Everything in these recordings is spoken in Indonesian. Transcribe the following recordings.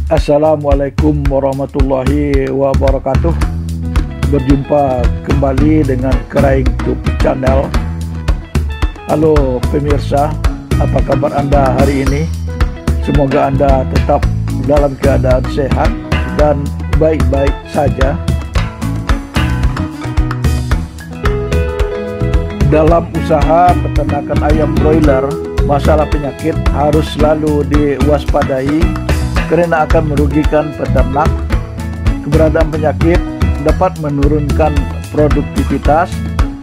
Assalamualaikum warahmatullahi wabarakatuh. Berjumpa kembali dengan Keraing YouTube Channel. Halo pemirsa, apa kabar Anda hari ini? Semoga Anda tetap dalam keadaan sehat dan baik-baik saja. Dalam usaha peternakan ayam broiler, masalah penyakit harus selalu diwaspadai karena akan merugikan peternak. Keberadaan penyakit dapat menurunkan produktivitas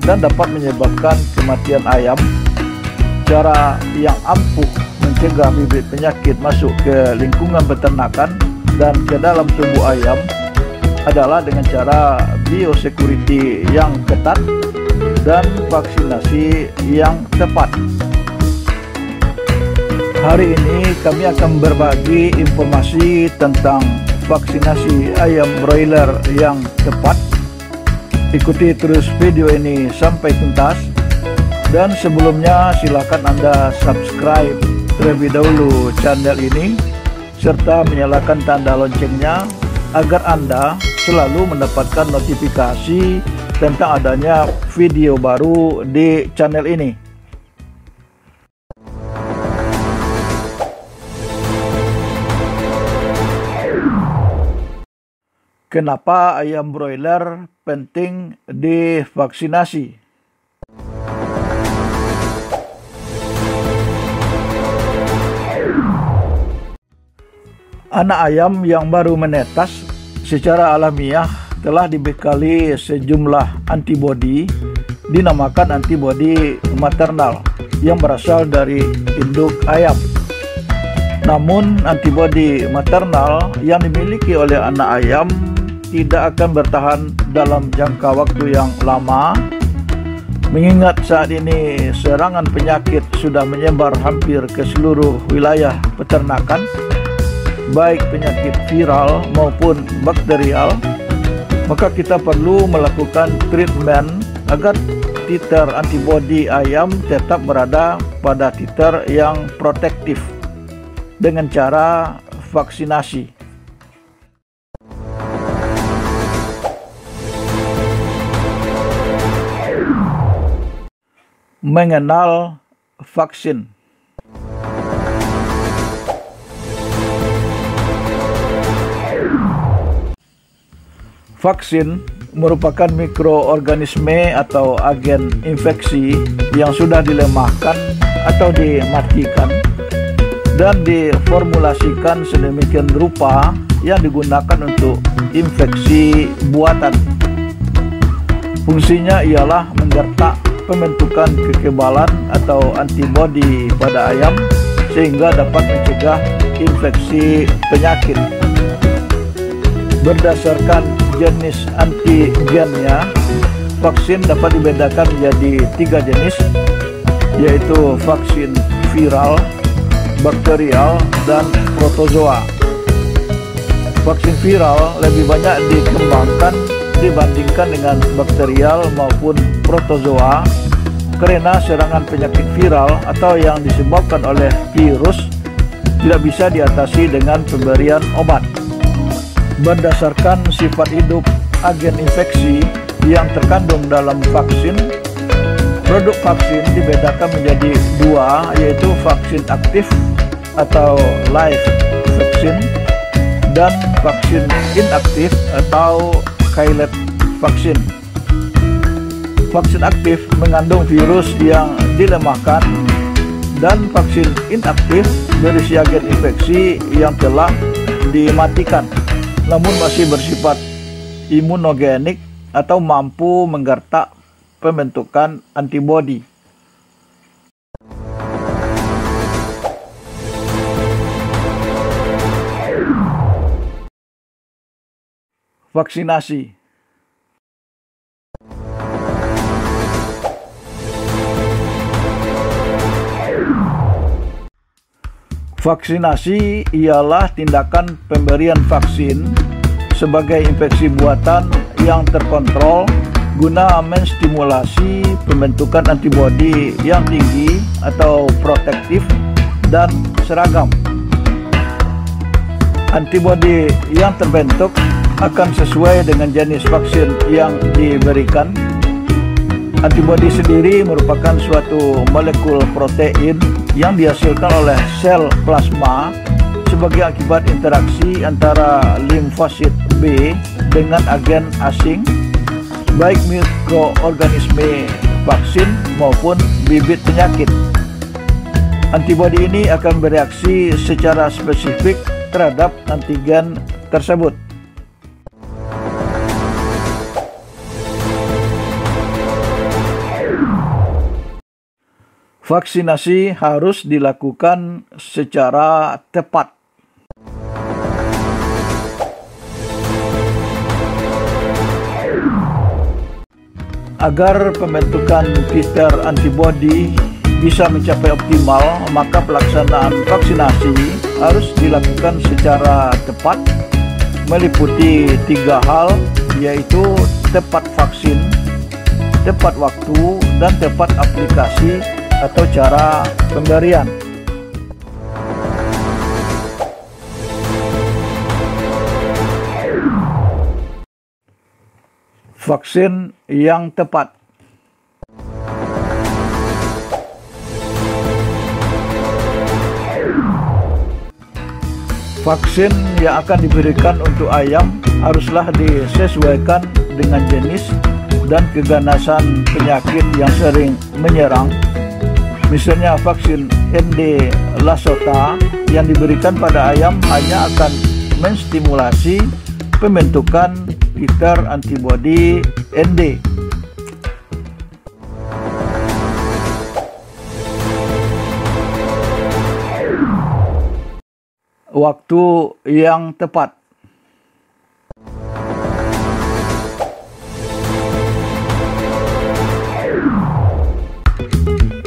dan dapat menyebabkan kematian ayam. Cara yang ampuh mencegah bibit penyakit masuk ke lingkungan peternakan dan ke dalam tubuh ayam adalah dengan cara biosecurity yang ketat dan vaksinasi yang tepat. Hari ini kami akan berbagi informasi tentang vaksinasi ayam broiler yang tepat. Ikuti terus video ini sampai tuntas. Dan sebelumnya silakan Anda subscribe terlebih dahulu channel ini serta menyalakan tanda loncengnya agar Anda selalu mendapatkan notifikasi tentang adanya video baru di channel ini. Kenapa ayam broiler penting divaksinasi? Anak ayam yang baru menetas secara alamiah telah dibekali sejumlah antibodi dinamakan antibodi maternal yang berasal dari induk ayam. Namun antibodi maternal yang dimiliki oleh anak ayam tidak akan bertahan dalam jangka waktu yang lama, mengingat saat ini serangan penyakit sudah menyebar hampir ke seluruh wilayah peternakan, baik penyakit viral maupun bakterial. Maka kita perlu melakukan treatment agar titer antibodi ayam tetap berada pada titer yang protektif dengan cara vaksinasi. Mengenal vaksin. Vaksin merupakan mikroorganisme atau agen infeksi yang sudah dilemahkan atau dimatikan dan diformulasikan sedemikian rupa yang digunakan untuk infeksi buatan. Fungsinya ialah menggertak pembentukan kekebalan atau antibodi pada ayam sehingga dapat mencegah infeksi penyakit. Berdasarkan jenis antigennya, vaksin dapat dibedakan menjadi 3 jenis, yaitu vaksin viral, bakterial, dan protozoa. Vaksin viral lebih banyak dikembangkan dibandingkan dengan bakterial maupun protozoa karena serangan penyakit viral atau yang disebabkan oleh virus tidak bisa diatasi dengan pemberian obat. Berdasarkan sifat hidup agen infeksi yang terkandung dalam vaksin, produk vaksin dibedakan menjadi 2, yaitu vaksin aktif atau live vaksin dan vaksin inaktif atau killet vaksin. Vaksin aktif mengandung virus yang dilemahkan dan vaksin inaktif berisi agen infeksi yang telah dimatikan namun masih bersifat imunogenik atau mampu menggertak pembentukan antibodi. Vaksinasi. Vaksinasi ialah tindakan pemberian vaksin sebagai infeksi buatan yang terkontrol guna menstimulasi pembentukan antibodi yang tinggi atau protektif dan seragam. Antibodi yang terbentuk akan sesuai dengan jenis vaksin yang diberikan. Antibodi sendiri merupakan suatu molekul protein yang dihasilkan oleh sel plasma sebagai akibat interaksi antara limfosit B dengan agen asing, baik mikroorganisme vaksin maupun bibit penyakit. Antibodi ini akan bereaksi secara spesifik terhadap antigen tersebut. Vaksinasi harus dilakukan secara tepat. Agar pembentukan titer antibodi bisa mencapai optimal, maka pelaksanaan vaksinasi harus dilakukan secara tepat, meliputi 3 hal, yaitu tepat vaksin, tepat waktu, dan tepat aplikasi atau cara pemberian. Vaksin yang tepat. Vaksin yang akan diberikan untuk ayam haruslah disesuaikan dengan jenis dan keganasan penyakit yang sering menyerang. Misalnya vaksin ND Lasota yang diberikan pada ayam hanya akan menstimulasi pembentukan titer antibodi ND. Waktu yang tepat.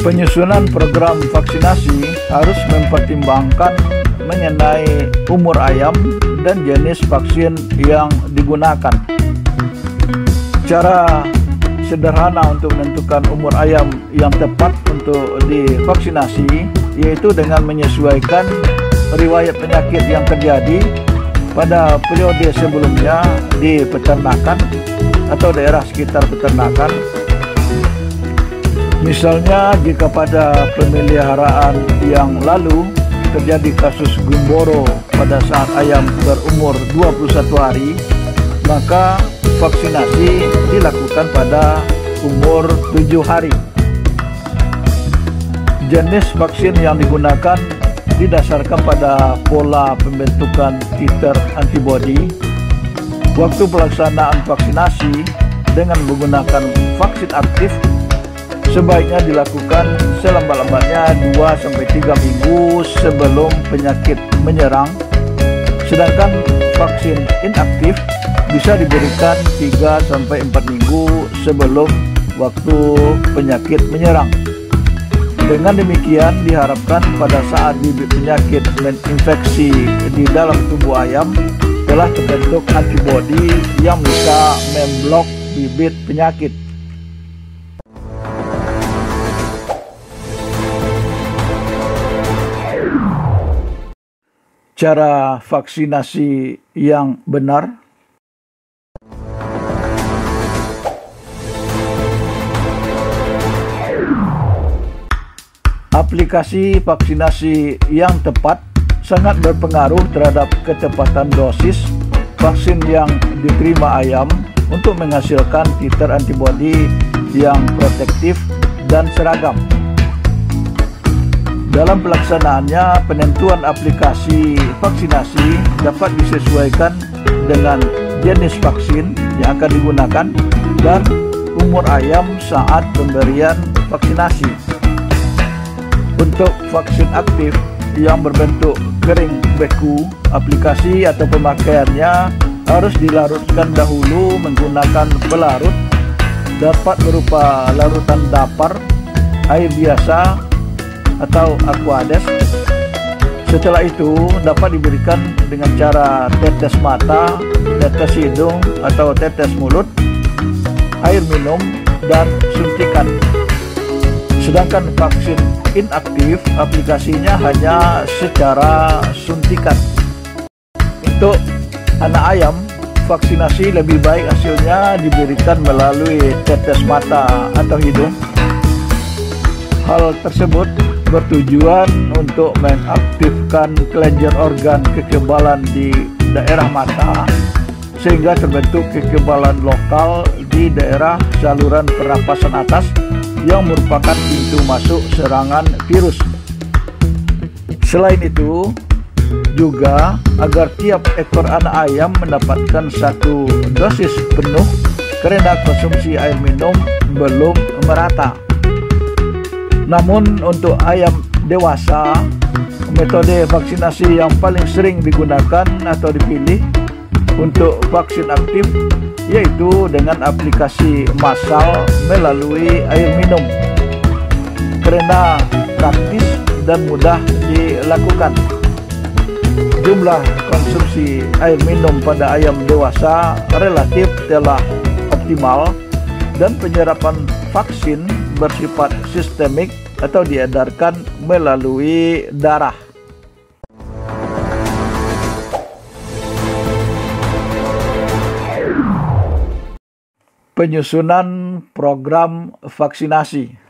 Penyusunan program vaksinasi harus mempertimbangkan mengenai umur ayam dan jenis vaksin yang digunakan. Cara sederhana untuk menentukan umur ayam yang tepat untuk divaksinasi yaitu dengan menyesuaikan riwayat penyakit yang terjadi pada periode sebelumnya di peternakan atau daerah sekitar peternakan. Misalnya jika pada pemeliharaan yang lalu terjadi kasus gumboro pada saat ayam berumur 21 hari, maka vaksinasi dilakukan pada umur 7 hari. Jenis vaksin yang digunakan didasarkan pada pola pembentukan titer antibodi. Waktu pelaksanaan vaksinasi dengan menggunakan vaksin aktif sebaiknya dilakukan selambat-lambatnya 2-3 minggu sebelum penyakit menyerang, sedangkan vaksin inaktif bisa diberikan 3-4 minggu sebelum waktu penyakit menyerang. Dengan demikian diharapkan pada saat bibit penyakit menginfeksi di dalam tubuh ayam telah terbentuk antibodi yang bisa memblok bibit penyakit. Cara vaksinasi yang benar. Aplikasi vaksinasi yang tepat sangat berpengaruh terhadap ketepatan dosis vaksin yang diterima ayam untuk menghasilkan titer antibodi yang protektif dan seragam. Dalam pelaksanaannya, penentuan aplikasi vaksinasi dapat disesuaikan dengan jenis vaksin yang akan digunakan dan umur ayam saat pemberian vaksinasi. Untuk vaksin aktif yang berbentuk kering beku, aplikasi atau pemakaiannya harus dilarutkan dahulu menggunakan pelarut, dapat berupa larutan dapar, air biasa, atau aquades. Setelah itu dapat diberikan dengan cara tetes mata, tetes hidung atau tetes mulut, air minum, dan suntikan. Sedangkan vaksin inaktif aplikasinya hanya secara suntikan. Untuk anak ayam, vaksinasi lebih baik hasilnya diberikan melalui tetes mata atau hidung. Hal tersebut bertujuan untuk mengaktifkan kelenjar organ kekebalan di daerah mata sehingga terbentuk kekebalan lokal di daerah saluran pernapasan atas yang merupakan pintu masuk serangan virus. Selain itu, juga agar tiap ekor anak ayam mendapatkan 1 dosis penuh karena konsumsi air minum belum merata. Namun untuk ayam dewasa, metode vaksinasi yang paling sering digunakan atau dipilih untuk vaksin aktif yaitu dengan aplikasi massal melalui air minum karena praktis dan mudah dilakukan. Jumlah konsumsi air minum pada ayam dewasa relatif telah optimal dan penyerapan vaksin bersifat sistemik atau diedarkan melalui darah. Penyusunan program vaksinasi.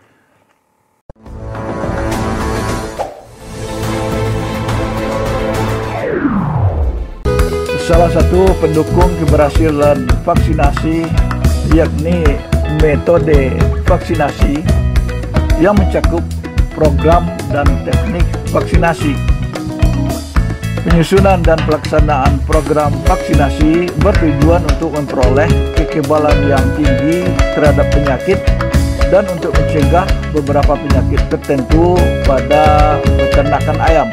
Salah satu pendukung keberhasilan vaksinasi yakni metode vaksinasi yang mencakup program dan teknik vaksinasi. Penyusunan dan pelaksanaan program vaksinasi bertujuan untuk memperoleh kekebalan yang tinggi terhadap penyakit dan untuk mencegah beberapa penyakit tertentu pada peternakan ayam.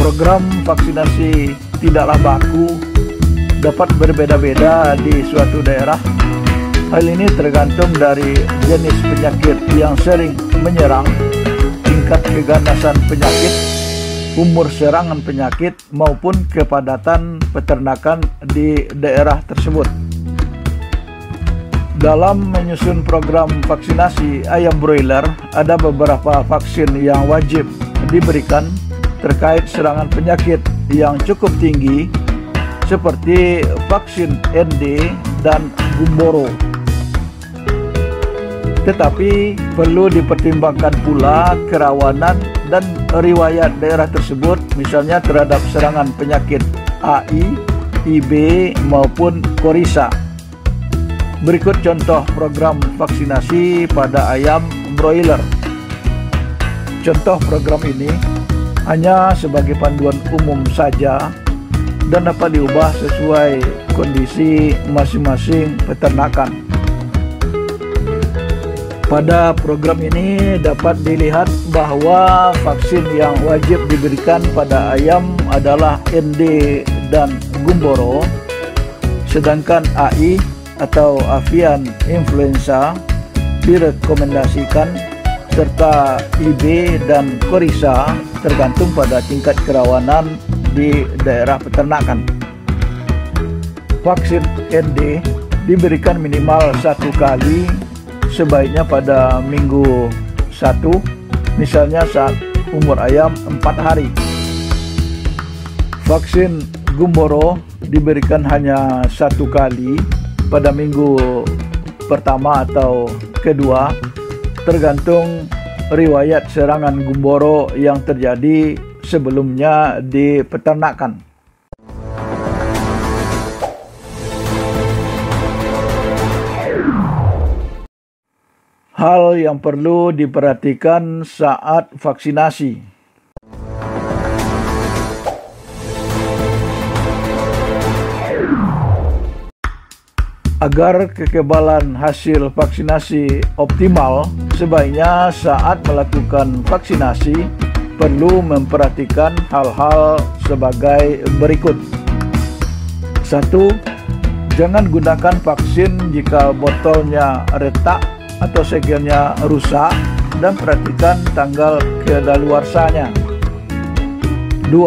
Program vaksinasi tidaklah baku, dapat berbeda-beda di suatu daerah. Hal ini tergantung dari jenis penyakit yang sering menyerang, tingkat keganasan penyakit, umur serangan penyakit, maupun kepadatan peternakan di daerah tersebut. Dalam menyusun program vaksinasi ayam broiler, ada beberapa vaksin yang wajib diberikan terkait serangan penyakit yang cukup tinggi seperti vaksin ND dan Gumboro. Tetapi perlu dipertimbangkan pula kerawanan dan riwayat daerah tersebut, misalnya terhadap serangan penyakit AI, IB maupun Korisa. Berikut contoh program vaksinasi pada ayam broiler. Contoh program ini hanya sebagai panduan umum saja dan dapat diubah sesuai kondisi masing-masing peternakan. Pada program ini dapat dilihat bahwa vaksin yang wajib diberikan pada ayam adalah ND dan Gumboro, sedangkan AI atau avian influenza direkomendasikan, serta IB dan Korisa tergantung pada tingkat kerawanan di daerah peternakan. Vaksin ND diberikan minimal 1 kali, sebaiknya pada minggu 1, misalnya saat umur ayam 4 hari. Vaksin Gumboro diberikan hanya 1 kali pada minggu pertama atau kedua, tergantung riwayat serangan Gumboro yang terjadi sebelumnya di peternakan. Hal yang perlu diperhatikan saat vaksinasi. Agar kekebalan hasil vaksinasi optimal, sebaiknya saat melakukan vaksinasi perlu memperhatikan hal-hal sebagai berikut. 1. Jangan gunakan vaksin jika botolnya retak atau segelnya rusak dan perhatikan tanggal kedaluarsanya. 2.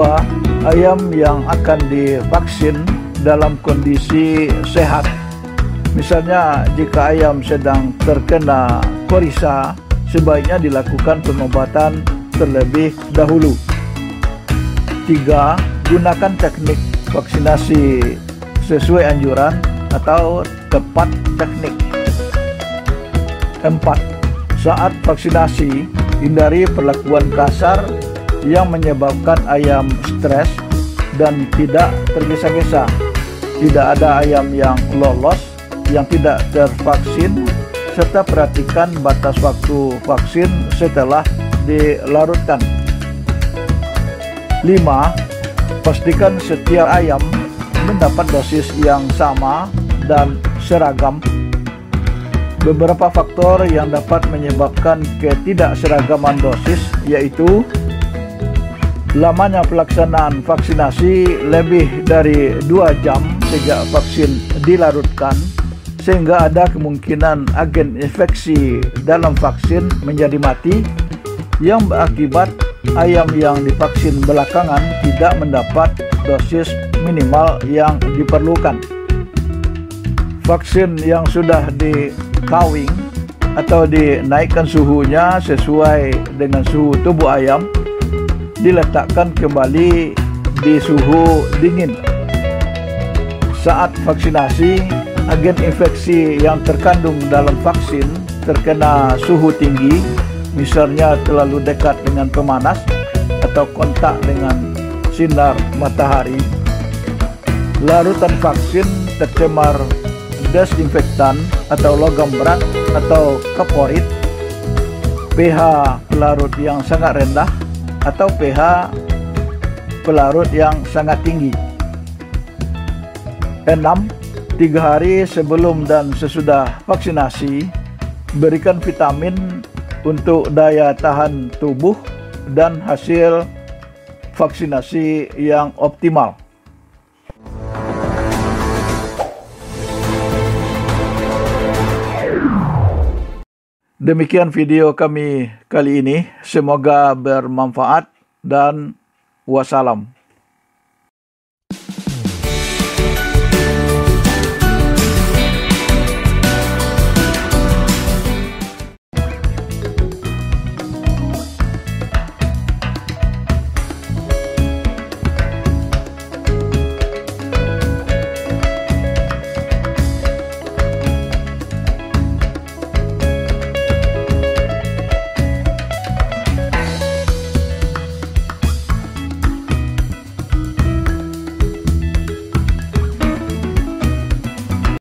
Ayam yang akan divaksin dalam kondisi sehat. Misalnya jika ayam sedang terkena Korisa, sebaiknya dilakukan pengobatan terlebih dahulu. 3. Gunakan teknik vaksinasi sesuai anjuran atau tepat teknik. 4. Saat vaksinasi, hindari perlakuan kasar yang menyebabkan ayam stres dan tidak tergesa-gesa. Tidak ada ayam yang lolos yang tidak tervaksin, serta perhatikan batas waktu vaksin setelah dilarutkan. 5. Pastikan setiap ayam mendapat dosis yang sama dan seragam. Beberapa faktor yang dapat menyebabkan ketidakseragaman dosis yaitu lamanya pelaksanaan vaksinasi lebih dari 2 jam sejak vaksin dilarutkan, sehingga ada kemungkinan agen infeksi dalam vaksin menjadi mati yang berakibat ayam yang divaksin belakangan tidak mendapat dosis minimal yang diperlukan. Vaksin yang sudah dikawing atau dinaikkan suhunya sesuai dengan suhu tubuh ayam diletakkan kembali di suhu dingin. Saat vaksinasi, agen infeksi yang terkandung dalam vaksin terkena suhu tinggi, misalnya terlalu dekat dengan pemanas atau kontak dengan sinar matahari. Larutan vaksin tercemar desinfektan atau logam berat atau kaporit, pH pelarut yang sangat rendah atau pH pelarut yang sangat tinggi. 6. 3 hari sebelum dan sesudah vaksinasi, berikan vitamin untuk daya tahan tubuh dan hasil vaksinasi yang optimal. Demikian video kami kali ini, semoga bermanfaat dan wassalam.